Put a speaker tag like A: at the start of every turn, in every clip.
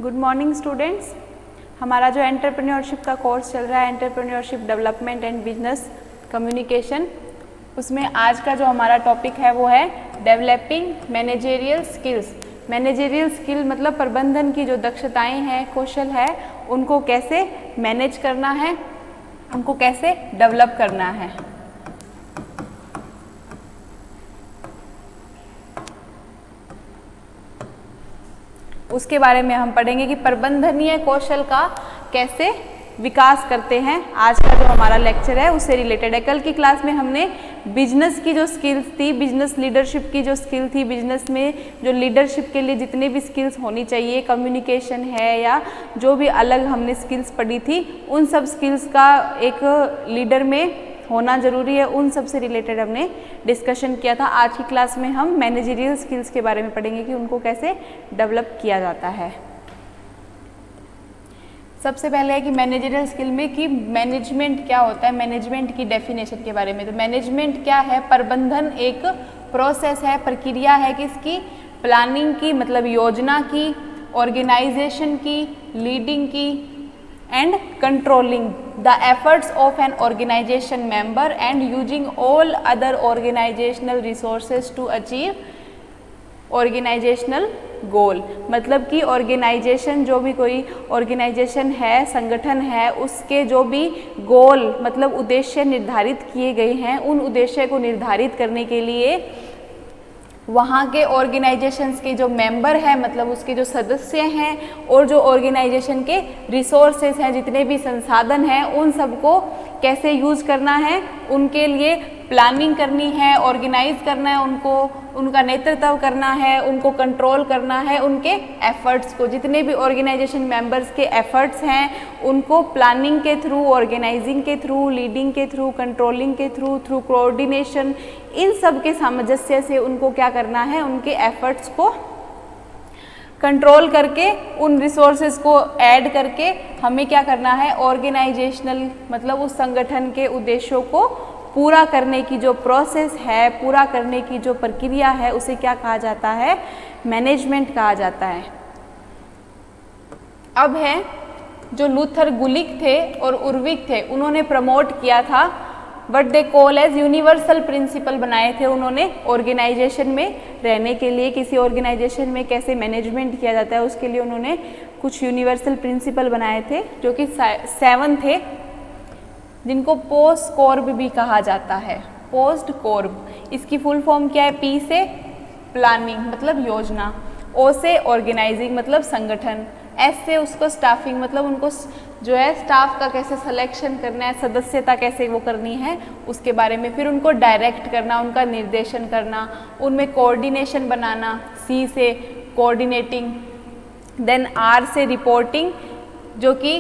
A: Good morning students. हमारा जो entrepreneurship का कोर्स चल रहा है, entrepreneurship development and business communication, उसमें आज का जो हमारा टॉपिक है वो है developing managerial skills. Managerial skill मतलब प्रबंधन की जो दक्षताएं हैं, कौशल है, उनको कैसे मैनेज करना है, उनको कैसे डेवलप करना है। उसके बारे में हम पढ़ेंगे कि प्रबंधनीय कौशल का कैसे विकास करते हैं। आज का जो हमारा लेक्चर है उससे रिलेटेड है। कल की क्लास में हमने बिजनेस की जो स्किल्स थी, बिजनेस लीडरशिप की जो स्किल थी, बिजनेस में जो लीडरशिप के लिए जितने भी स्किल्स होनी चाहिए, कम्युनिकेशन है या जो भी अलग हमने स्किल्स पढ़ी थी, उन सब स्किल्स का एक लीडर में होना ज़रूरी है, उन सब से रिलेटेड हमने डिस्कशन किया था। आज की क्लास में हम मैनेजरियल स्किल्स के बारे में पढ़ेंगे कि उनको कैसे डेवलप किया जाता है। सबसे पहले है कि मैनेजरियल स्किल में कि मैनेजमेंट क्या होता है, मैनेजमेंट की डेफिनेशन के बारे में। तो मैनेजमेंट क्या है? प्रबंधन एक प्रोसेस है, प्रक्रिया है किसकी? प्लानिंग की, मतलब योजना की, ऑर्गेनाइजेशन की, लीडिंग की and controlling the efforts of an organization member and using all other organizational resources to achieve organizational goal। मतलब कि ऑर्गेनाइजेशन, जो भी कोई ऑर्गेनाइजेशन है, संगठन है, उसके जो भी गोल मतलब उद्देश्य निर्धारित किए गए हैं, उन उद्देश्य को निर्धारित करने के लिए वहाँ के ऑर्गेनाइजेशंस के जो मेंबर हैं, मतलब उसके जो सदस्य हैं, और जो ऑर्गेनाइजेशन के रिसोर्सेज हैं, जितने भी संसाधन हैं, उन सबको कैसे यूज़ करना है, उनके लिए प्लानिंग करनी है, ऑर्गेनाइज करना है, उनको उनका नेतृत्व करना है, उनको कंट्रोल करना है, उनके एफर्ट्स को, जितने भी ऑर्गेनाइजेशन मेंबर्स के एफर्ट्स हैं, उनको प्लानिंग के थ्रू, ऑर्गेनाइजिंग के थ्रू, लीडिंग के थ्रू, कंट्रोलिंग के थ्रू कोऑर्डिनेशन, इन सब के सामंजस्य से उनको क्या करना है, उनके एफर्ट्स को कंट्रोल करके, उन रिसोर्सेज को ऐड करके हमें क्या करना है, ऑर्गेनाइजेशनल मतलब उस संगठन के उद्देश्यों को पूरा करने की जो प्रोसेस है, पूरा करने की जो प्रक्रिया है, उसे क्या कहा जाता है? मैनेजमेंट कहा जाता है। अब है जो लूथर गुलिक थे और उर्विक थे, उन्होंने प्रमोट किया था what they call as universal principle बनाए थे उन्होंने ऑर्गेनाइजेशन में रहने के लिए। किसी ऑर्गेनाइजेशन में कैसे मैनेजमेंट किया जाता है उसके लिए उन्होंने कुछ यूनिवर्सल प्रिंसिपल बनाए थे, जो कि 7 थे, जिनको पोस्ट कॉर्ब भी कहा जाता है। पोस्ट कॉर्ब, इसकी फुल फॉर्म क्या है? पी से प्लानिंग मतलब योजना, ओ से ऑर्गेनाइजिंग मतलब संगठन, एस से उसको स्टाफिंग मतलब उनको जो है स्टाफ का कैसे सिलेक्शन करना है, सदस्यता कैसे वो करनी है उसके बारे में, फिर उनको डायरेक्ट करना, उनका निर्देशन करना, उनमें कोऑर्डिनेशन बनाना, सी से कोऑर्डिनेटिंग, देन आर से रिपोर्टिंग, जो कि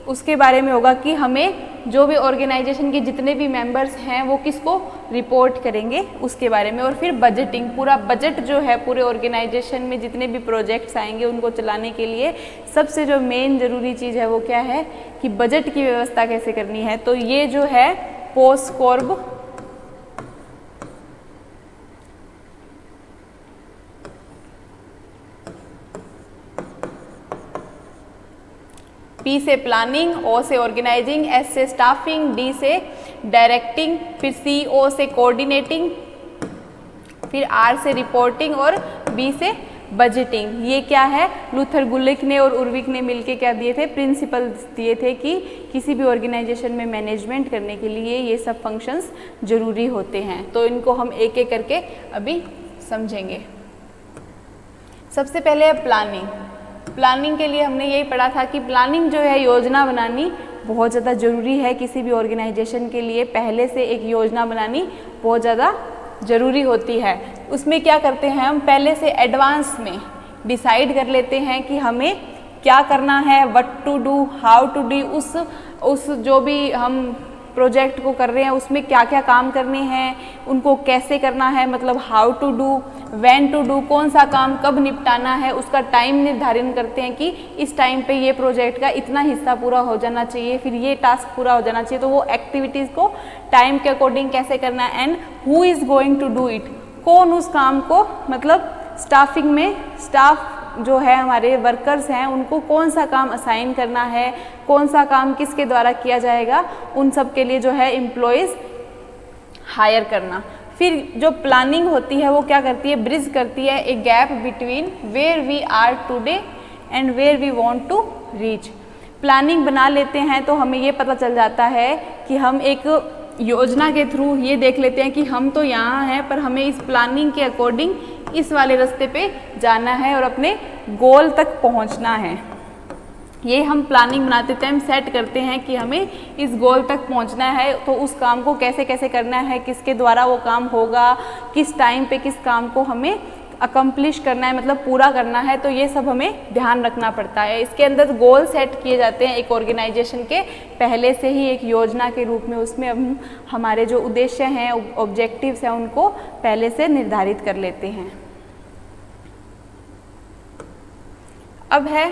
A: उसके बारे में होगा कि हमें जो भी ऑर्गेनाइजेशन के जितने भी मेंबर्स हैं वो किसको रिपोर्ट करेंगे उसके बारे में, और फिर बजटिंग, पूरा बजट जो है पूरे ऑर्गेनाइजेशन में जितने भी प्रोजेक्ट्स आएंगे उनको चलाने के लिए सबसे जो मेन ज़रूरी चीज़ है वो क्या है कि बजट की व्यवस्था कैसे करनी है। तो ये जो है पोस्ट कॉर्ब पी से प्लानिंग, ओ से ऑर्गेनाइजिंग, एस से स्टाफिंग, डी से डायरेक्टिंग, फिर सी ओ से कोऑर्डिनेटिंग, फिर आर से रिपोर्टिंग और बी से बजटिंग। ये क्या है? लूथर गुलिक ने और उर्विक ने मिलके क्या दिए थे? प्रिंसिपल्स दिए थे कि किसी भी ऑर्गेनाइजेशन में मैनेजमेंट करने के लिए ये सब फंक्शंस जरूरी होते हैं। तो इनको हम एक एक करके अभी समझेंगे। सबसे पहले है प्लानिंग। प्लानिंग के लिए हमने यही पढ़ा था कि प्लानिंग जो है, योजना बनानी बहुत ज़्यादा ज़रूरी है किसी भी ऑर्गेनाइजेशन के लिए। पहले से एक योजना बनानी बहुत ज़्यादा ज़रूरी होती है। उसमें क्या करते हैं हम? पहले से एडवांस में डिसाइड कर लेते हैं कि हमें क्या करना है, what to do, how to do, उस जो भी हम प्रोजेक्ट को कर रहे हैं उसमें क्या क्या काम करने हैं, उनको कैसे करना है, मतलब how to do, when to do, कौन सा काम कब निपटाना है, उसका टाइम निर्धारण करते हैं कि इस टाइम पे ये प्रोजेक्ट का इतना हिस्सा पूरा हो जाना चाहिए, फिर ये टास्क पूरा हो जाना चाहिए। तो वो एक्टिविटीज़ को टाइम के अकॉर्डिंग कैसे करना है, and who is going to do it, कौन उस काम को मतलब स्टाफिंग में स्टाफ जो है हमारे वर्कर्स हैं उनको कौन सा काम असाइन करना है, कौन सा काम किसके द्वारा किया जाएगा, उन सब के लिए जो है एम्प्लॉयज़ हायर करना। फिर जो प्लानिंग होती है वो क्या करती है, ब्रिज करती है a gap between where we are today and where we want to reach. Planning बना लेते हैं तो हमें ये पता चल जाता है कि हम एक योजना के थ्रू ये देख लेते हैं कि हम तो यहाँ हैं पर हमें इस प्लानिंग के अकॉर्डिंग इस वाले रास्ते पे जाना है और अपने गोल तक पहुँचना है। ये हम प्लानिंग बनाते टाइम सेट करते हैं कि हमें इस गोल तक पहुंचना है, तो उस काम को कैसे कैसे करना है, किसके द्वारा वो काम होगा, किस टाइम पे किस काम को हमें अकम्प्लिश करना है, मतलब पूरा करना है, तो ये सब हमें ध्यान रखना पड़ता है। इसके अंदर गोल सेट किए जाते हैं एक ऑर्गेनाइजेशन के पहले से ही एक योजना के रूप में, उसमें हम हमारे जो उद्देश्य हैं, ऑब्जेक्टिव्स हैं, उनको पहले से निर्धारित कर लेते हैं। अब है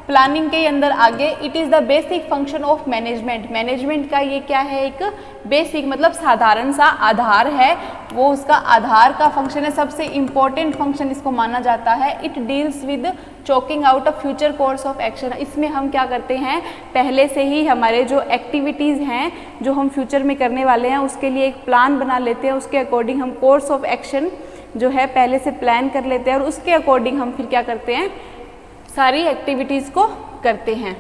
A: प्लानिंग के अंदर आगे, it is the basic function of management. Management का ये क्या है, एक बेसिक मतलब साधारण सा आधार है, वो उसका आधार का फंक्शन है, सबसे इम्पोर्टेंट फंक्शन इसको माना जाता है। It deals with choking out of future course of action. इसमें हम क्या करते हैं, पहले से ही हमारे जो एक्टिविटीज़ हैं जो हम फ्यूचर में करने वाले हैं उसके लिए एक प्लान बना लेते हैं, उसके अकॉर्डिंग हम कोर्स ऑफ एक्शन जो है पहले से प्लान कर लेते हैं और उसके अकॉर्डिंग हम फिर क्या करते हैं, सारी एक्टिविटीज़ को करते हैं।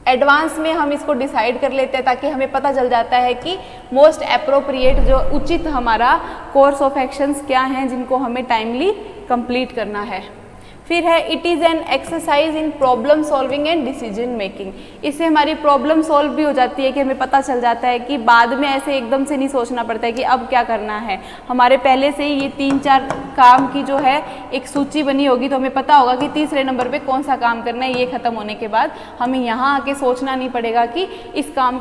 A: एडवांस में हम इसको डिसाइड कर लेते हैं ताकि हमें पता चल जाता है कि मोस्ट अप्रोप्रिएट जो उचित हमारा कोर्स ऑफ एक्शंस क्या हैं जिनको हमें टाइमली कंप्लीट करना है। फिर है it is an exercise in problem solving and decision making. इससे हमारी प्रॉब्लम सॉल्व भी हो जाती है कि हमें पता चल जाता है कि बाद में ऐसे एकदम से नहीं सोचना पड़ता है कि अब क्या करना है। हमारे पहले से ही ये 3-4 काम की जो है एक सूची बनी होगी, तो हमें पता होगा कि तीसरे नंबर पे कौन सा काम करना है। ये ख़त्म होने के बाद हमें यहाँ आके सोचना नहीं पड़ेगा कि इस काम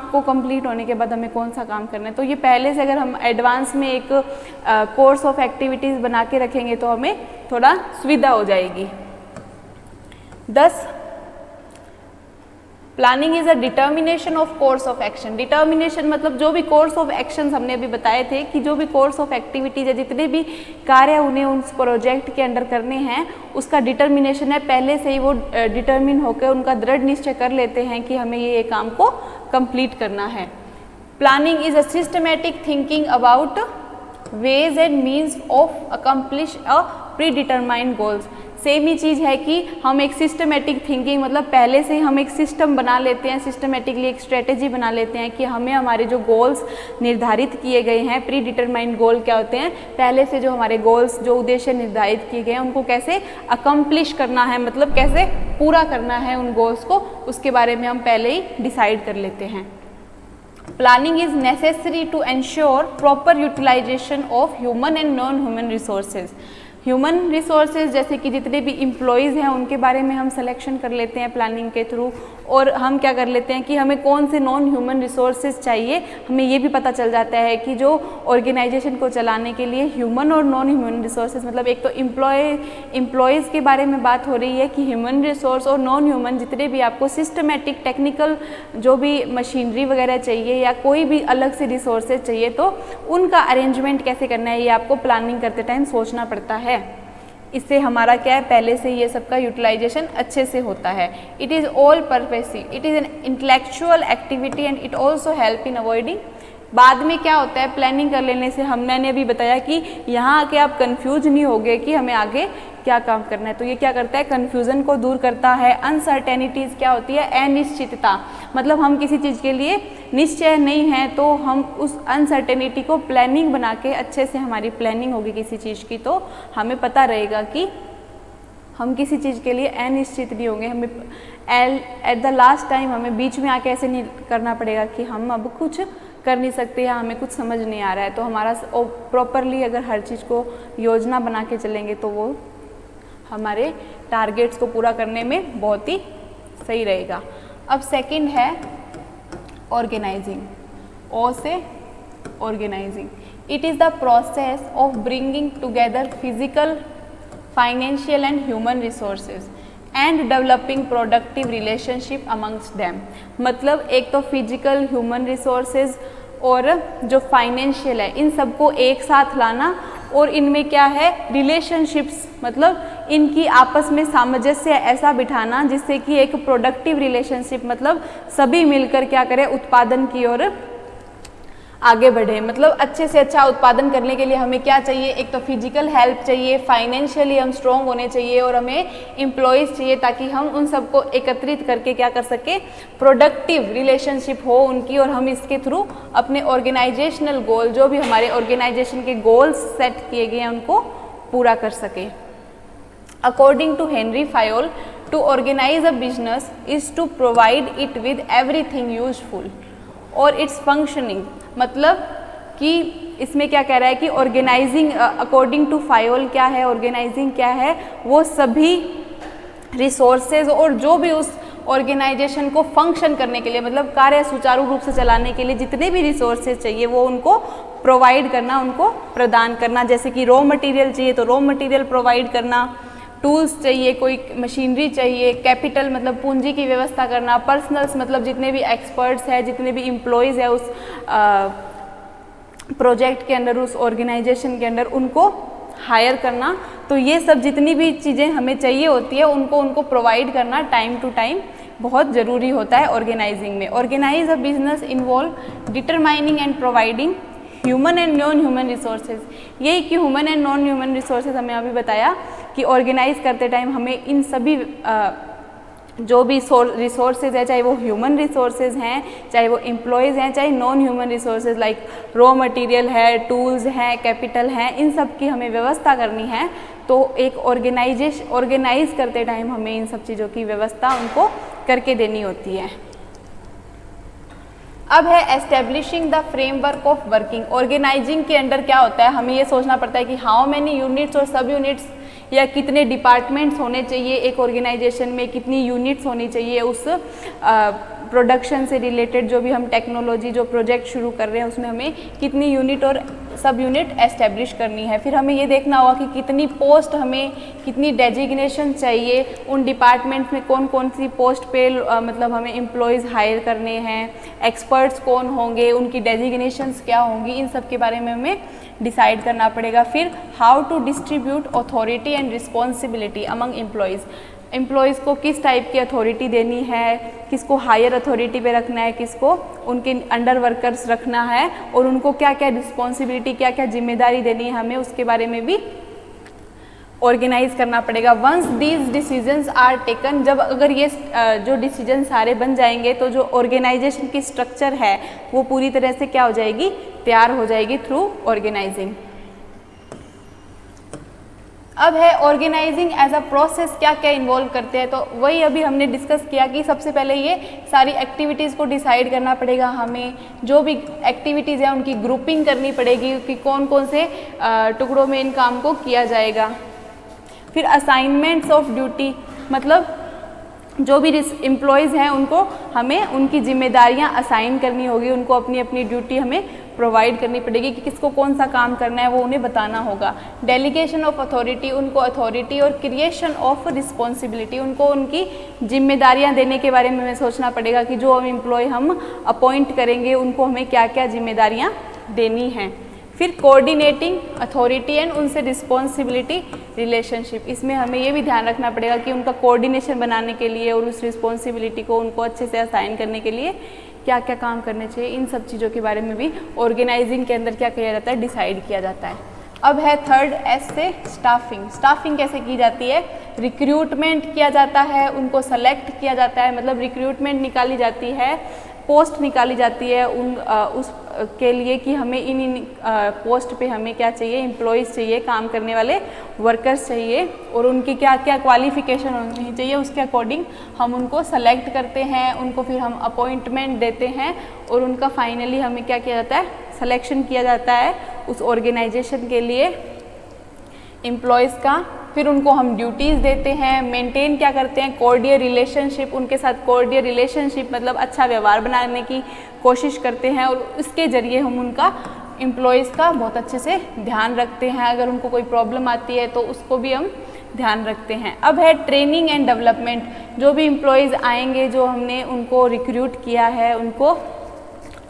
A: को कंप्लीट होने के बाद हमें कौन सा काम करना है। तो ये पहले से अगर हम एडवांस में एक कोर्स ऑफ एक्टिविटीज़ बना के रखेंगे तो हमें थोड़ा सुविधा हो जाएगी। 10 planning is a determination of course of action. Determination मतलब जो भी कोर्स ऑफ एक्शन हमने अभी बताए थे कि जो भी कोर्स ऑफ एक्टिविटीज है, जितने भी कार्य उन्हें उस प्रोजेक्ट के अंडर करने हैं उसका डिटर्मिनेशन है। पहले से ही वो डिटर्मिन होकर उनका दृढ़ निश्चय कर लेते हैं कि हमें ये काम को कंप्लीट करना है। Planning is a systematic thinking about ways and means of accomplish a predetermined goals. Same ही चीज़ है कि हम एक सिस्टमेटिक थिंकिंग मतलब पहले से ही हम एक सिस्टम बना लेते हैं, सिस्टमेटिकली एक स्ट्रेटेजी बना लेते हैं कि हमें हमारे जो गोल्स निर्धारित किए गए हैं, प्री डिटरमाइंड गोल क्या होते हैं, पहले से जो हमारे गोल्स जो उद्देश्य निर्धारित किए गए हैं उनको कैसे अकम्प्लिश करना है, मतलब कैसे पूरा करना है उन गोल्स को, उसके बारे में हम पहले ही डिसाइड कर लेते हैं। Planning is necessary to ensure proper utilization of human and non-human resources. Human resources जैसे कि जितने भी एम्प्लॉयज़ हैं उनके बारे में हम सिलेक्शन कर लेते हैं प्लानिंग के थ्रू, और हम क्या कर लेते हैं कि हमें कौन से नॉन ह्यूमन रिसोर्सेज चाहिए, हमें ये भी पता चल जाता है कि जो ऑर्गेनाइजेशन को चलाने के लिए ह्यूमन और नॉन ह्यूमन रिसोर्सेज मतलब एक तो एम्प्लॉयज़ के बारे में बात हो रही है कि ह्यूमन रिसोर्स और नॉन ह्यूमन जितने भी आपको सिस्टमेटिक टेक्निकल जो भी मशीनरी वगैरह चाहिए या कोई भी अलग से रिसोर्सेज चाहिए तो उनका अरेंजमेंट कैसे करना है ये आपको प्लानिंग करते टाइम सोचना पड़ता है। इससे हमारा क्या है, पहले से ये सबका यूटिलाइजेशन अच्छे से होता है। It is all pervasive, it is an intellectual activity and it also help in avoiding. बाद में क्या होता है, प्लानिंग कर लेने से मैंने अभी बताया कि यहाँ आके आप कंफ्यूज नहीं होगे कि हमें आगे क्या काम करना है, तो ये क्या करता है, कन्फ्यूज़न को दूर करता है। अनसर्टेनिटीज़ क्या होती है, अनिश्चितता, मतलब हम किसी चीज़ के लिए निश्चय नहीं है तो हम उस अनसर्टेनिटी को प्लानिंग बना के अच्छे से हमारी प्लानिंग होगी किसी चीज़ की तो हमें पता रहेगा कि हम किसी चीज़ के लिए अनिश्चित नहीं होंगे। हमें एट द लास्ट टाइम हमें बीच में आके ऐसे नहीं करना पड़ेगा कि हम अब कुछ कर नहीं सकते या हमें कुछ समझ नहीं आ रहा है। तो हमारा प्रॉपरली अगर हर चीज़ को योजना बना के चलेंगे तो वो हमारे टारगेट्स को पूरा करने में बहुत ही सही रहेगा। अब सेकंड है ऑर्गेनाइजिंग, ओ से organising. It is the process of bringing together physical, financial and human resources and developing productive relationship amongst them. मतलब एक तो फिजिकल, ह्यूमन रिसोर्सेज और जो फाइनेंशियल है इन सबको एक साथ लाना और इनमें क्या है, रिलेशनशिप्स मतलब इनकी आपस में सामंजस्य ऐसा बिठाना जिससे कि एक प्रोडक्टिव रिलेशनशिप, मतलब सभी मिलकर क्या करें, उत्पादन की ओर आगे बढ़े। मतलब अच्छे से अच्छा उत्पादन करने के लिए हमें क्या चाहिए, एक तो फिजिकल हेल्प चाहिए, फाइनेंशियली हम स्ट्रॉन्ग होने चाहिए और हमें एम्प्लॉयज़ चाहिए ताकि हम उन सबको एकत्रित करके क्या कर सके, प्रोडक्टिव रिलेशनशिप हो उनकी, और हम इसके थ्रू अपने ऑर्गेनाइजेशनल गोल, जो भी हमारे ऑर्गेनाइजेशन के गोल्स सेट किए गए हैं, उनको पूरा कर सके। According to Henri Fayol, to organise a business is to provide it with everything useful और इट्स फंक्शनिंग। मतलब कि इसमें क्या कह रहा है कि ऑर्गेनाइजिंग, अकॉर्डिंग टू फायोल क्या है, ऑर्गेनाइजिंग क्या है, वो सभी रिसोर्सेज और जो भी उस ऑर्गेनाइजेशन को फंक्शन करने के लिए, मतलब कार्य सुचारू रूप से चलाने के लिए जितने भी रिसोर्सेज चाहिए वो उनको प्रोवाइड करना, उनको प्रदान करना। जैसे कि रॉ मटेरियल चाहिए तो रॉ मटेरियल प्रोवाइड करना, टूल्स चाहिए, कोई मशीनरी चाहिए, कैपिटल मतलब पूंजी की व्यवस्था करना, पर्सनल्स मतलब जितने भी एक्सपर्ट्स हैं, जितने भी एम्प्लॉयज़ हैं उस प्रोजेक्ट के अंदर, उस ऑर्गेनाइजेशन के अंदर, उनको हायर करना। तो ये सब जितनी भी चीज़ें हमें चाहिए होती है उनको प्रोवाइड करना टाइम टू टाइम बहुत ज़रूरी होता है ऑर्गेनाइजिंग में। Organize a business involve determining and providing human and non human resources. यही कि human and non human resources हमें अभी बताया कि ऑर्गेनाइज करते टाइम हमें इन सभी जो भी रिसोर्सेज है, चाहे वो ह्यूमन रिसोर्सेज हैं, चाहे वो एम्प्लॉयज़ हैं, चाहे non human resources like raw material है, टूल्स हैं, कैपिटल हैं, इन सब की हमें व्यवस्था करनी है। तो एक ऑर्गेनाइज करते टाइम हमें इन सब चीज़ों की व्यवस्था उनको करके देनी होती है। अब है establishing the framework of working. Organizing के अंडर क्या होता है, हमें ये सोचना पड़ता है कि हाउ मेनी यूनिट्स और सब यूनिट्स या कितने डिपार्टमेंट्स होने चाहिए एक ऑर्गेनाइजेशन में, कितनी यूनिट्स होनी चाहिए उस प्रोडक्शन से रिलेटेड, जो भी हम टेक्नोलॉजी जो प्रोजेक्ट शुरू कर रहे हैं उसमें हमें कितनी यूनिट और सब यूनिट एस्टेब्लिश करनी है। फिर हमें ये देखना होगा कि कितनी पोस्ट, हमें कितनी डेजिग्नेशन चाहिए, उन डिपार्टमेंट्स में कौन कौन सी पोस्ट पे मतलब हमें एम्प्लॉयज़ हायर करने हैं, एक्सपर्ट्स कौन होंगे, उनकी डेजिग्नेशंस क्या होंगी, इन सब के बारे में हमें डिसाइड करना पड़ेगा। फिर how to distribute authority and responsibility among employees. Employees को किस टाइप की अथॉरिटी देनी है, किसको हायर अथॉरिटी पे रखना है, किसको उनके अंडर वर्कर्स रखना है, और उनको क्या क्या रिस्पॉन्सिबिलिटी, क्या क्या जिम्मेदारी देनी है हमें, उसके बारे में भी ऑर्गेनाइज करना पड़ेगा। Once these decisions are taken, जब अगर ये जो डिसीजन सारे बन जाएंगे तो जो ऑर्गेनाइजेशन की स्ट्रक्चर है वो पूरी तरह से क्या हो जाएगी, तैयार हो जाएगी थ्रू ऑर्गेनाइजिंग। अब है ऑर्गेनाइजिंग एज अ प्रोसेस क्या क्या इन्वॉल्व करते हैं, तो वही अभी हमने डिस्कस किया कि सबसे पहले ये सारी एक्टिविटीज़ को डिसाइड करना पड़ेगा, हमें जो भी एक्टिविटीज़ हैं उनकी ग्रुपिंग करनी पड़ेगी कि कौन कौन से टुकड़ों में इन काम को किया जाएगा। फिर असाइनमेंट्स ऑफ ड्यूटी, मतलब जो भी एम्प्लॉयज़ हैं उनको हमें उनकी जिम्मेदारियां असाइन करनी होगी, उनको अपनी अपनी ड्यूटी हमें प्रोवाइड करनी पड़ेगी कि किसको कौन सा काम करना है वो उन्हें बताना होगा। डेलीगेशन ऑफ अथॉरिटी, उनको अथॉरिटी और क्रिएशन ऑफ रिस्पॉन्सिबिलिटी, उनको उनकी जिम्मेदारियां देने के बारे में हमें सोचना पड़ेगा कि जो एम्प्लॉय हम अपॉइंट करेंगे उनको हमें क्या क्या जिम्मेदारियां देनी हैं। फिर कोऑर्डिनेटिंग अथॉरिटी एंड उनसे रिस्पॉन्सिबिलिटी रिलेशनशिप, इसमें हमें ये भी ध्यान रखना पड़ेगा कि उनका कोऑर्डिनेशन बनाने के लिए और उस रिस्पॉन्सिबिलिटी को उनको अच्छे से असाइन करने के लिए क्या क्या काम करने चाहिए, इन सब चीज़ों के बारे में भी ऑर्गेनाइजिंग के अंदर क्या किया जाता है, डिसाइड किया जाता है। अब है थर्ड एस से स्टाफिंग। स्टाफिंग कैसे की जाती है, रिक्रूटमेंट किया जाता है, उनको सेलेक्ट किया जाता है, मतलब रिक्रूटमेंट निकाली जाती है, पोस्ट निकाली जाती है उस के लिए कि हमें इन पोस्ट पे हमें क्या चाहिए, एम्प्लॉयज़ चाहिए, काम करने वाले वर्कर्स चाहिए, और उनकी क्या क्या क्वालिफ़िकेशन होनी चाहिए, उसके अकॉर्डिंग हम उनको सेलेक्ट करते हैं, उनको फिर हम अपॉइंटमेंट देते हैं, और उनका फाइनली हमें क्या किया जाता है, सिलेक्शन किया जाता है उस ऑर्गेनाइजेशन के लिए एम्प्लॉयज़ का। फिर उनको हम ड्यूटीज़ देते हैं, मेंटेन क्या करते हैं, कोऑर्डियर रिलेशनशिप, उनके साथ कोऑर्डियर रिलेशनशिप मतलब अच्छा व्यवहार बनाने की कोशिश करते हैं, और इसके ज़रिए हम उनका एम्प्लॉयज़ का बहुत अच्छे से ध्यान रखते हैं। अगर उनको कोई प्रॉब्लम आती है तो उसको भी हम ध्यान रखते हैं। अब है ट्रेनिंग एंड डेवलपमेंट, जो भी एम्प्लॉयज़ आएंगे, जो हमने उनको रिक्रूट किया है, उनको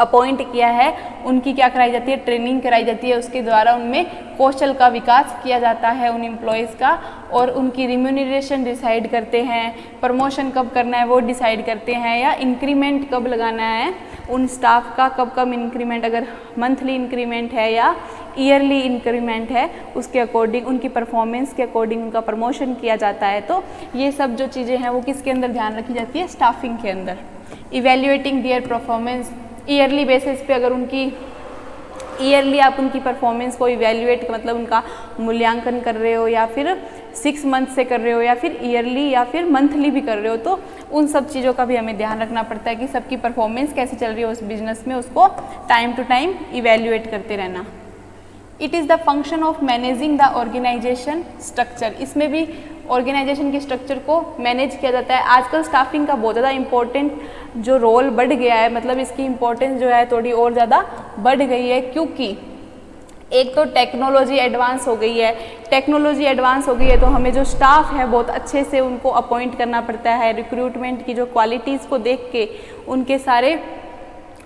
A: अपॉइंट किया है उनकी क्या कराई जाती है, ट्रेनिंग कराई जाती है, उसके द्वारा उनमें कौशल का विकास किया जाता है उन एम्प्लॉयज़ का, और उनकी रिम्यूनरेशन डिसाइड करते हैं, प्रमोशन कब करना है वो डिसाइड करते हैं, या इंक्रीमेंट कब लगाना है उन स्टाफ का, कब कब इंक्रीमेंट, अगर मंथली इंक्रीमेंट है या ईयरली इंक्रीमेंट है उसके अकॉर्डिंग, उनकी परफॉर्मेंस के अकॉर्डिंग उनका प्रमोशन किया जाता है। तो ये सब जो चीज़ें हैं वो किसके अंदर ध्यान रखी जाती है, स्टाफिंग के अंदर। Evaluating their performance, yearly basis पे अगर उनकी ईयरली आप उनकी परफॉर्मेंस को इवेल्युएट मतलब उनका मूल्यांकन कर रहे हो, या फिर 6 मंथ से कर रहे हो, या फिर ईयरली या फिर मंथली भी कर रहे हो, तो उन सब चीज़ों का भी हमें ध्यान रखना पड़ता है कि सबकी परफॉर्मेंस कैसे चल रही है उस बिजनेस में, उसको टाइम टू टाइम इवेल्युएट करते रहना। It is the function of managing the organization structure, इसमें भी ऑर्गेनाइजेशन के स्ट्रक्चर को मैनेज किया जाता है। आजकल स्टाफिंग का बहुत ज़्यादा इम्पोर्टेंट जो रोल बढ़ गया है, मतलब इसकी इम्पोर्टेंस जो है थोड़ी और ज़्यादा बढ़ गई है, क्योंकि एक तो टेक्नोलॉजी एडवांस हो गई है, टेक्नोलॉजी एडवांस हो गई है तो हमें जो स्टाफ है बहुत अच्छे से उनको अपॉइंट करना पड़ता है, रिक्रूटमेंट की जो क्वालिटीज़ को देख के, उनके सारे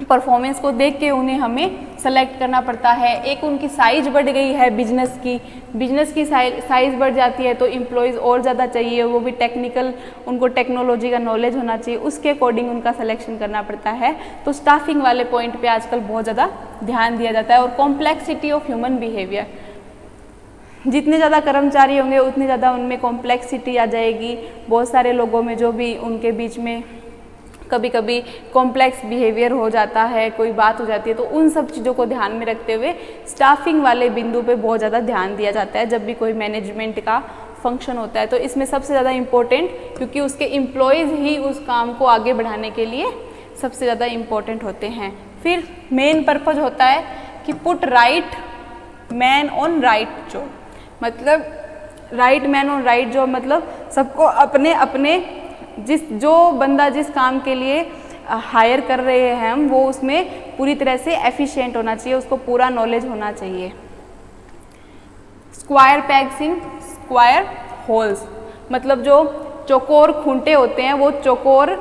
A: परफॉर्मेंस को देख के उन्हें हमें सेलेक्ट करना पड़ता है। एक उनकी साइज बढ़ गई है बिजनेस की साइज़ बढ़ जाती है तो एम्प्लॉयज़ और ज़्यादा चाहिए, वो भी टेक्निकल, उनको टेक्नोलॉजी का नॉलेज होना चाहिए, उसके अकॉर्डिंग उनका सिलेक्शन करना पड़ता है। तो स्टाफिंग वाले पॉइंट पे आजकल बहुत ज़्यादा ध्यान दिया जाता है। और कॉम्प्लेक्सिटी ऑफ ह्यूमन बिहेवियर, जितने ज़्यादा कर्मचारी होंगे उतनी ज़्यादा उनमें कॉम्प्लेक्सिटी आ जाएगी। बहुत सारे लोगों में जो भी उनके बीच में कभी कभी कॉम्प्लेक्स बिहेवियर हो जाता है, कोई बात हो जाती है, तो उन सब चीज़ों को ध्यान में रखते हुए स्टाफिंग वाले बिंदु पे बहुत ज़्यादा ध्यान दिया जाता है जब भी कोई मैनेजमेंट का फंक्शन होता है। तो इसमें सबसे ज़्यादा इम्पोर्टेंट, क्योंकि उसके एम्प्लॉयज़ ही उस काम को आगे बढ़ाने के लिए सबसे ज़्यादा इम्पोर्टेंट होते हैं। फिर मेन पर्पज़ होता है कि put right man on right job, मतलब right man on right job मतलब सबको अपने अपने जो बंदा जिस काम के लिए हायर कर रहे हैं हम, वो उसमें पूरी तरह से एफिशिएंट होना चाहिए, उसको पूरा नॉलेज होना चाहिए। Square pegs in square holes, मतलब जो चौकोर खूंटे होते हैं वो चौकोर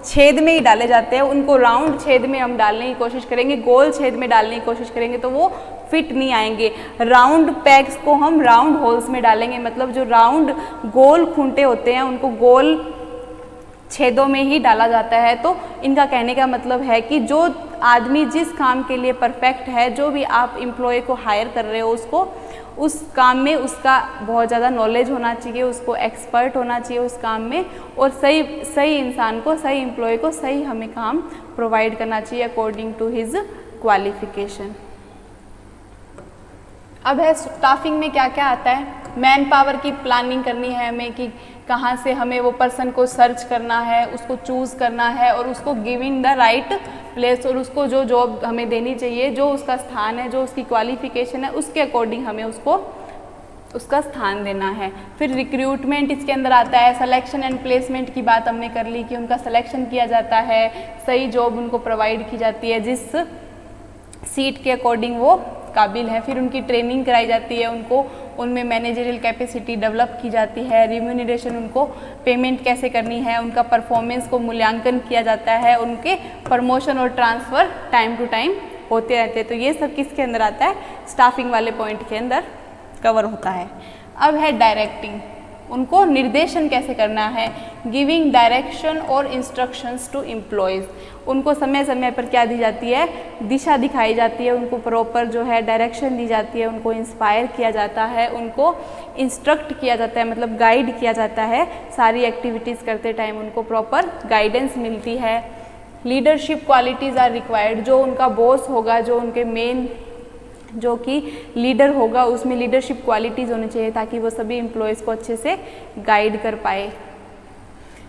A: छेद में ही डाले जाते हैं, उनको राउंड छेद में हम डालने की कोशिश करेंगे, गोल छेद में डालने की कोशिश करेंगे तो वो फिट नहीं आएंगे। राउंड पैग्स को हम राउंड होल्स में डालेंगे, मतलब जो राउंड गोल खूंटे होते हैं उनको गोल छेदों में ही डाला जाता है। तो इनका कहने का मतलब है कि जो आदमी जिस काम के लिए परफेक्ट है, जो भी आप एम्प्लॉय को हायर कर रहे हो उसको उस काम में उसका बहुत ज़्यादा नॉलेज होना चाहिए, उसको एक्सपर्ट होना चाहिए उस काम में, और सही इंसान को, सही एम्प्लॉय को सही हमें काम प्रोवाइड करना चाहिए अकॉर्डिंग टू हिज क्वालिफिकेशन। अब है स्टाफिंग में क्या क्या आता है। मैन पावर की प्लानिंग करनी है हमें कि कहाँ से हमें वो पर्सन को सर्च करना है, उसको चूज़ करना है और उसको गिविंग द राइट प्लेस, और उसको जो जॉब हमें देनी चाहिए, जो उसका स्थान है, जो उसकी क्वालिफिकेशन है, उसके अकॉर्डिंग हमें उसको उसका स्थान देना है। फिर रिक्रूटमेंट इसके अंदर आता है। सिलेक्शन एंड प्लेसमेंट की बात हमने कर ली कि उनका सिलेक्शन किया जाता है, सही जॉब उनको प्रोवाइड की जाती है जिस सीट के अकॉर्डिंग वो काबिल है। फिर उनकी ट्रेनिंग कराई जाती है, उनको उनमें मैनेजरियल कैपेसिटी डेवलप की जाती है। रिम्यूनरेशन, उनको पेमेंट कैसे करनी है, उनका परफॉर्मेंस को मूल्यांकन किया जाता है, उनके प्रमोशन और ट्रांसफ़र टाइम टू टाइम होते रहते हैं। तो ये सब किसके अंदर आता है, स्टाफिंग वाले पॉइंट के अंदर कवर होता है। अब है डायरेक्टिंग, उनको निर्देशन कैसे करना है। गिविंग डायरेक्शन और इंस्ट्रक्शंस टू एम्प्लॉयज़, उनको समय समय पर क्या दी जाती है, दिशा दिखाई जाती है, उनको प्रॉपर जो है डायरेक्शन दी जाती है, उनको इंस्पायर किया जाता है, उनको इंस्ट्रक्ट किया जाता है, मतलब गाइड किया जाता है। सारी एक्टिविटीज़ करते टाइम उनको प्रॉपर गाइडेंस मिलती है। लीडरशिप क्वालिटीज़ आर रिक्वायर्ड, जो उनका बॉस होगा, जो उनके मेन जो कि लीडर होगा, उसमें लीडरशिप क्वालिटीज़ होनी चाहिए ताकि वो सभी एम्प्लॉयज़ को अच्छे से गाइड कर पाए।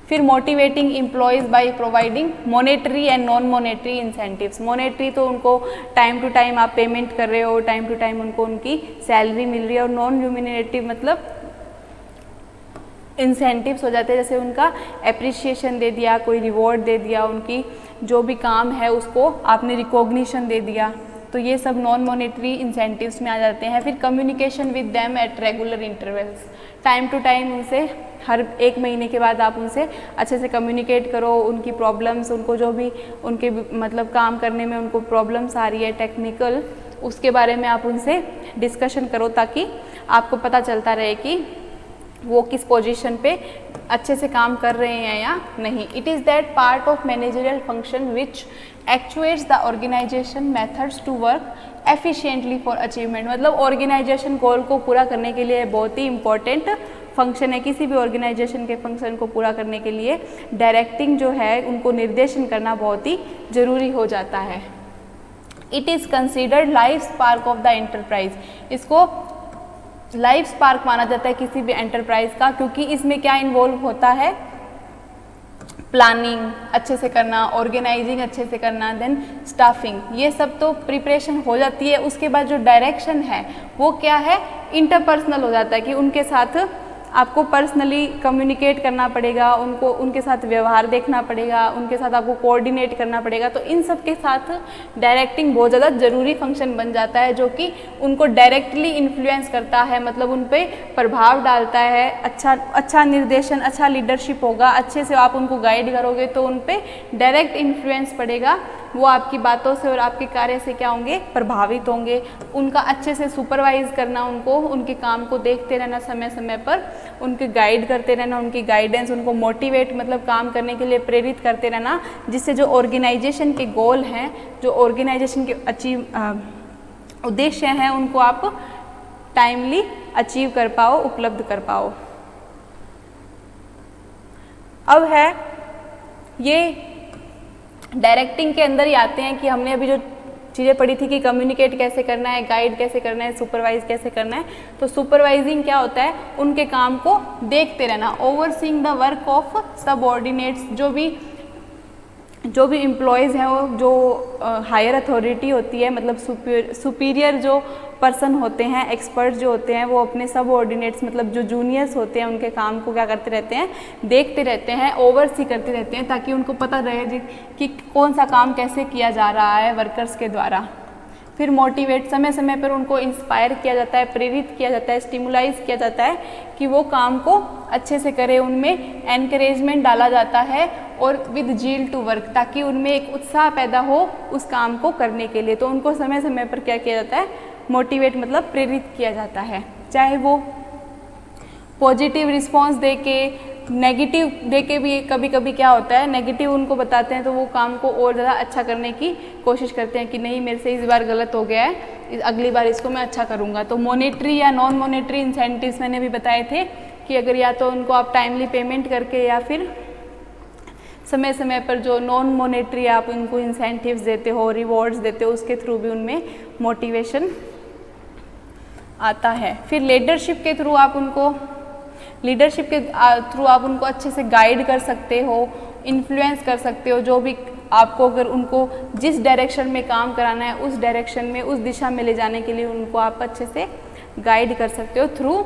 A: फिर motivating employees by providing monetary and non monetary incentives. Monetary तो उनको टाइम टू टाइम आप पेमेंट कर रहे हो, टाइम टू टाइम उनको उनकी सैलरी मिल रही है, और नॉन रिम्यूनरेटिव मतलब इंसेंटिव्स हो जाते हैं, जैसे उनका एप्रिसिएशन दे दिया, कोई रिवॉर्ड दे दिया, उनकी जो भी काम है उसको आपने रिकॉग्निशन दे दिया, तो ये सब नॉन मॉनेटरी इंसेंटिव्स में आ जाते हैं। फिर communication with them at regular intervals, time to time उनसे हर 1 महीने के बाद आप उनसे अच्छे से कम्युनिकेट करो, उनकी प्रॉब्लम्स, उनको जो भी उनके मतलब काम करने में उनको प्रॉब्लम्स आ रही है टेक्निकल, उसके बारे में आप उनसे डिस्कशन करो ताकि आपको पता चलता रहे कि वो किस पोजीशन पे अच्छे से काम कर रहे हैं या नहीं। It is that part of managerial function which actuates the organization methods to work efficiently for achievement, मतलब ऑर्गेनाइजेशन गोल को पूरा करने के लिए बहुत ही इंपॉर्टेंट फंक्शन है। किसी भी ऑर्गेनाइजेशन के फंक्शन को पूरा करने के लिए डायरेक्टिंग जो है, उनको निर्देशन करना बहुत ही ज़रूरी हो जाता है। It is considered life spark of the enterprise, इसको लाइफ स्पार्क माना जाता है किसी भी एंटरप्राइज का, क्योंकि इसमें क्या इन्वॉल्व होता है, प्लानिंग अच्छे से करना, ऑर्गेनाइजिंग अच्छे से करना, देन स्टाफिंग, ये सब तो प्रिपरेशन हो जाती है। उसके बाद जो डायरेक्शन है वो क्या है, इंटरपर्सनल हो जाता है कि उनके साथ आपको पर्सनली कम्युनिकेट करना पड़ेगा, उनको उनके साथ व्यवहार देखना पड़ेगा, उनके साथ आपको कोऑर्डिनेट करना पड़ेगा। तो इन सब के साथ डायरेक्टिंग बहुत ज़्यादा ज़रूरी फंक्शन बन जाता है, जो कि उनको डायरेक्टली इन्फ्लुएंस करता है, मतलब उन पर प्रभाव डालता है। अच्छा निर्देशन, अच्छा लीडरशिप होगा, अच्छे से आप उनको गाइड करोगे तो उन पर डायरेक्ट इन्फ्लुएंस पड़ेगा, वो आपकी बातों से और आपके कार्य से क्या होंगे, प्रभावित होंगे। उनका अच्छे से सुपरवाइज करना, उनको उनके काम को देखते रहना, समय समय पर उनके गाइड करते रहना, उनकी गाइडेंस, उनको मोटिवेट मतलब काम करने के लिए प्रेरित करते रहना, जिससे जो ऑर्गेनाइजेशन के गोल हैं, जो ऑर्गेनाइजेशन के उद्देश्य हैं, उनको आप टाइमली अचीव कर पाओ, उपलब्ध कर पाओ। अब है ये डायरेक्टिंग के अंदर ही आते हैं कि हमने अभी जो चीज़ें पढ़ी थी कि कम्युनिकेट कैसे करना है, गाइड कैसे करना है, सुपरवाइज कैसे करना है। तो सुपरवाइजिंग क्या होता है, उनके काम को देखते रहना, overseeing the work of subordinates, जो भी एम्प्लॉयज़ हैं, वो जो हायर अथॉरिटी होती है, मतलब सुपीरियर जो पर्सन होते हैं, एक्सपर्ट जो होते हैं, वो अपने सबऑर्डिनेट्स मतलब जो जूनियर्स होते हैं उनके काम को क्या करते रहते हैं, देखते रहते हैं, ओवरसी करते रहते हैं, ताकि उनको पता रहे कि कौन सा काम कैसे किया जा रहा है वर्कर्स के द्वारा। फिर मोटिवेट, समय समय पर उनको इंस्पायर किया जाता है, प्रेरित किया जाता है, स्टिमुलाइज किया जाता है कि वो काम को अच्छे से करें, उनमें एनकरेजमेंट डाला जाता है और विद जील टू वर्क, ताकि उनमें एक उत्साह पैदा हो उस काम को करने के लिए। तो उनको समय समय पर क्या किया जाता है, मोटिवेट मतलब प्रेरित किया जाता है, चाहे वो पॉजिटिव रिस्पॉन्स दे के, नेगेटिव दे के भी कभी कभी क्या होता है, नेगेटिव उनको बताते हैं तो वो काम को और ज़्यादा अच्छा करने की कोशिश करते हैं कि नहीं, मेरे से इस बार गलत हो गया है, अगली बार इसको मैं अच्छा करूँगा। तो मॉनेटरी या नॉन मॉनेटरी इंसेंटिव्स मैंने भी बताए थे कि अगर या तो उनको आप टाइमली पेमेंट करके या फिर समय समय पर जो नॉन मॉनेटरी आप उनको इंसेंटिव्स देते हो, रिवॉर्ड्स देते हो, उसके थ्रू भी उनमें मोटिवेशन आता है। फिर लीडरशिप के थ्रू आप उनको अच्छे से गाइड कर सकते हो, इन्फ्लुएंस कर सकते हो, जो भी आपको अगर उनको जिस डायरेक्शन में काम कराना है उस डायरेक्शन में, उस दिशा में ले जाने के लिए उनको आप अच्छे से गाइड कर सकते हो थ्रू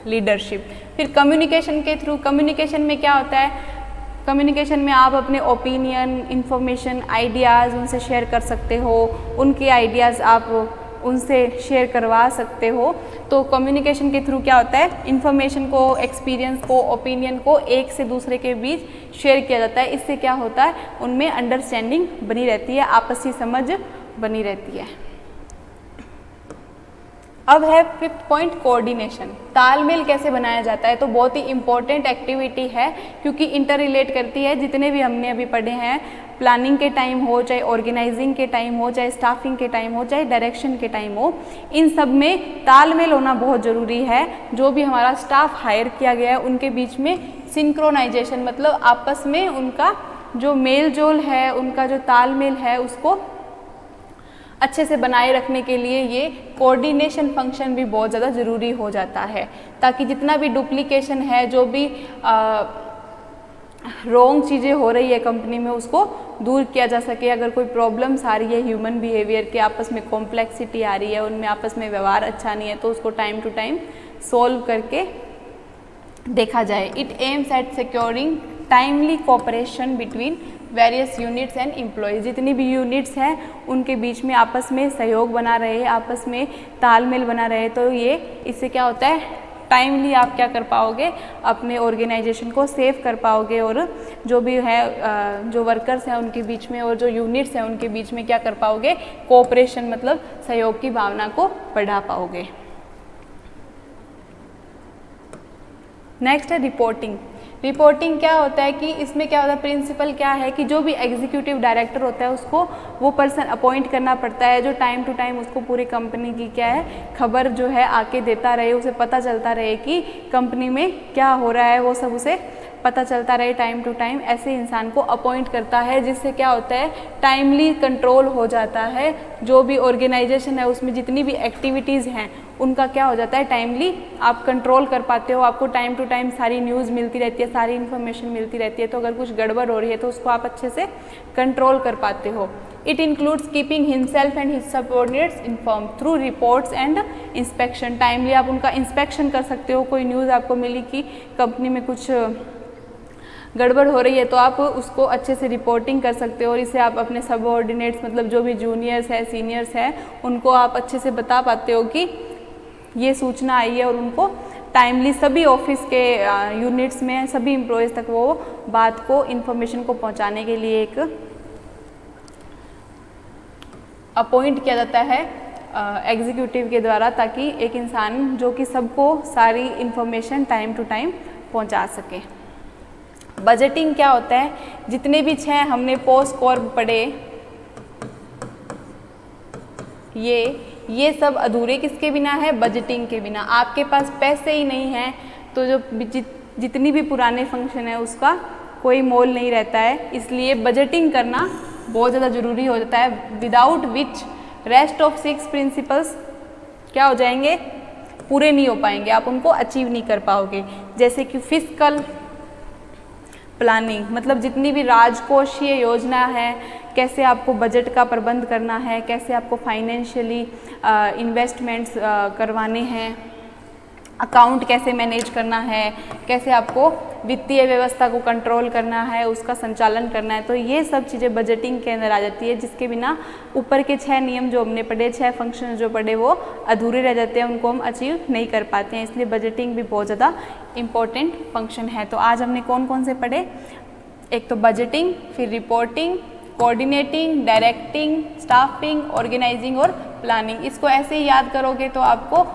A: लीडरशिप। फिर कम्युनिकेशन के थ्रू, कम्युनिकेशन में क्या होता है, कम्युनिकेशन में आप अपने ओपिनियन, इंफॉर्मेशन, आइडियाज़ उनसे शेयर कर सकते हो, उनके आइडियाज़ आप उनसे शेयर करवा सकते हो। तो कम्युनिकेशन के थ्रू क्या होता है, इन्फॉर्मेशन को, एक्सपीरियंस को, ओपिनियन को एक से दूसरे के बीच शेयर किया जाता है। इससे क्या होता है, उनमें अंडरस्टैंडिंग बनी रहती है, आपसी समझ बनी रहती है। अब है 5th पॉइंट, कोऑर्डिनेशन। तालमेल कैसे बनाया जाता है, तो बहुत ही इम्पॉर्टेंट एक्टिविटी है क्योंकि इंटर रिलेट करती है जितने भी हमने अभी पढ़े हैं, प्लानिंग के टाइम हो, चाहे ऑर्गेनाइजिंग के टाइम हो, चाहे स्टाफिंग के टाइम हो, चाहे डायरेक्शन के टाइम हो, इन सब में तालमेल होना बहुत ज़रूरी है। जो भी हमारा स्टाफ हायर किया गया है उनके बीच में सिंक्रोनाइजेशन, मतलब आपस में उनका जो मेल जोल है, उनका जो तालमेल है, उसको अच्छे से बनाए रखने के लिए ये कोऑर्डिनेशन फंक्शन भी बहुत ज़्यादा ज़रूरी हो जाता है, ताकि जितना भी डुप्लीकेशन है, जो भी रॉन्ग चीज़ें हो रही है कंपनी में, उसको दूर किया जा सके। अगर कोई प्रॉब्लम्स आ रही है ह्यूमन बिहेवियर के, आपस में कॉम्प्लेक्सिटी आ रही है, उनमें आपस में व्यवहार अच्छा नहीं है, तो उसको टाइम टू टाइम सॉल्व करके देखा जाए। It aims at securing timely cooperation between various units and employees. जितनी भी यूनिट्स हैं उनके बीच में आपस में सहयोग बना रहे, आपस में तालमेल बना रहे, तो ये इससे क्या होता है, टाइमली आप क्या कर पाओगे, अपने ऑर्गेनाइजेशन को सेव कर पाओगे और जो भी है जो वर्कर्स हैं उनके बीच में और जो यूनिट्स हैं उनके बीच में क्या कर पाओगे, कोऑपरेशन मतलब सहयोग की भावना को बढ़ा पाओगे। नेक्स्ट है रिपोर्टिंग। रिपोर्टिंग क्या होता है कि इसमें क्या होता है, प्रिंसिपल क्या है कि जो भी एग्जीक्यूटिव डायरेक्टर होता है उसको वो पर्सन अपॉइंट करना पड़ता है जो टाइम टू टाइम उसको पूरी कंपनी की क्या है खबर जो है आके देता रहे, उसे पता चलता रहे कि कंपनी में क्या हो रहा है, वो सब उसे पता चलता रहे टाइम टू टाइम। ऐसे इंसान को अपॉइंट करता है जिससे क्या होता है, टाइमली कंट्रोल हो जाता है, जो भी ऑर्गेनाइजेशन है उसमें जितनी भी एक्टिविटीज़ हैं उनका क्या हो जाता है, टाइमली आप कंट्रोल कर पाते हो। आपको टाइम टू टाइम सारी न्यूज़ मिलती रहती है, सारी इन्फॉर्मेशन मिलती रहती है, तो अगर कुछ गड़बड़ हो रही है तो उसको आप अच्छे से कंट्रोल कर पाते हो। It includes keeping himself and his subordinates inform through reports and inspection. Timely आप उनका इंस्पेक्शन कर सकते हो। कोई न्यूज़ आपको मिली कि कंपनी में कुछ गड़बड़ हो रही है तो आप उसको अच्छे से रिपोर्टिंग कर सकते हो और इसे आप अपने सबऑर्डिनेट्स मतलब जो भी जूनियर्स है, सीनियर्स है, उनको आप अच्छे से बता पाते हो कि ये सूचना आई है और उनको टाइमली सभी ऑफिस के यूनिट्स में सभी एम्प्लॉयज़ तक वो बात को, इन्फॉर्मेशन को पहुंचाने के लिए एक अपॉइंट किया जाता है एग्जीक्यूटिव के द्वारा, ताकि एक इंसान जो कि सबको सारी इन्फॉर्मेशन टाइम टू टाइम पहुंचा सके। बजटिंग क्या होता है, जितने भी 6 हमने पोस्ट कॉर्प पढ़े ये सब अधूरे किसके बिना है, बजटिंग के बिना। आपके पास पैसे ही नहीं हैं तो जो जितनी भी पुराने फंक्शन है उसका कोई मोल नहीं रहता है, इसलिए बजटिंग करना बहुत ज़्यादा ज़रूरी हो जाता है। Without which rest of 6 principles क्या हो जाएंगे, पूरे नहीं हो पाएंगे, आप उनको अचीव नहीं कर पाओगे। जैसे कि फिस्कल प्लानिंग मतलब जितनी भी राजकोषीय योजना है, कैसे आपको बजट का प्रबंध करना है, कैसे आपको फाइनेंशियली इन्वेस्टमेंट्स करवाने हैं, अकाउंट कैसे मैनेज करना है, कैसे आपको वित्तीय व्यवस्था को कंट्रोल करना है, उसका संचालन करना है, तो ये सब चीज़ें बजटिंग के अंदर आ जाती है, जिसके बिना ऊपर के 6 नियम जो हमने पढ़े, 6 फंक्शन जो पढ़े वो अधूरे रह जाते हैं, उनको हम अचीव नहीं कर पाते हैं। इसलिए बजटिंग भी बहुत ज़्यादा इम्पोर्टेंट फंक्शन है। तो आज हमने कौन कौन से पढ़े, एक तो बजटिंग, फिर reporting, coordinating, directing, staffing, organizing और प्लानिंग। इसको ऐसे ही याद करोगे तो आपको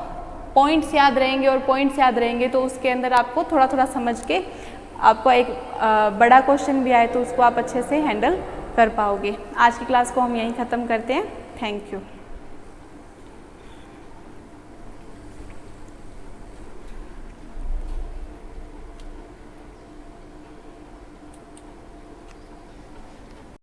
A: पॉइंट्स याद रहेंगे और पॉइंट्स याद रहेंगे तो उसके अंदर आपको थोड़ा थोड़ा समझ के आपको एक बड़ा क्वेश्चन भी आए तो उसको आप अच्छे से हैंडल कर पाओगे। आज की क्लास को हम यहीं ख़त्म करते हैं। Thank you.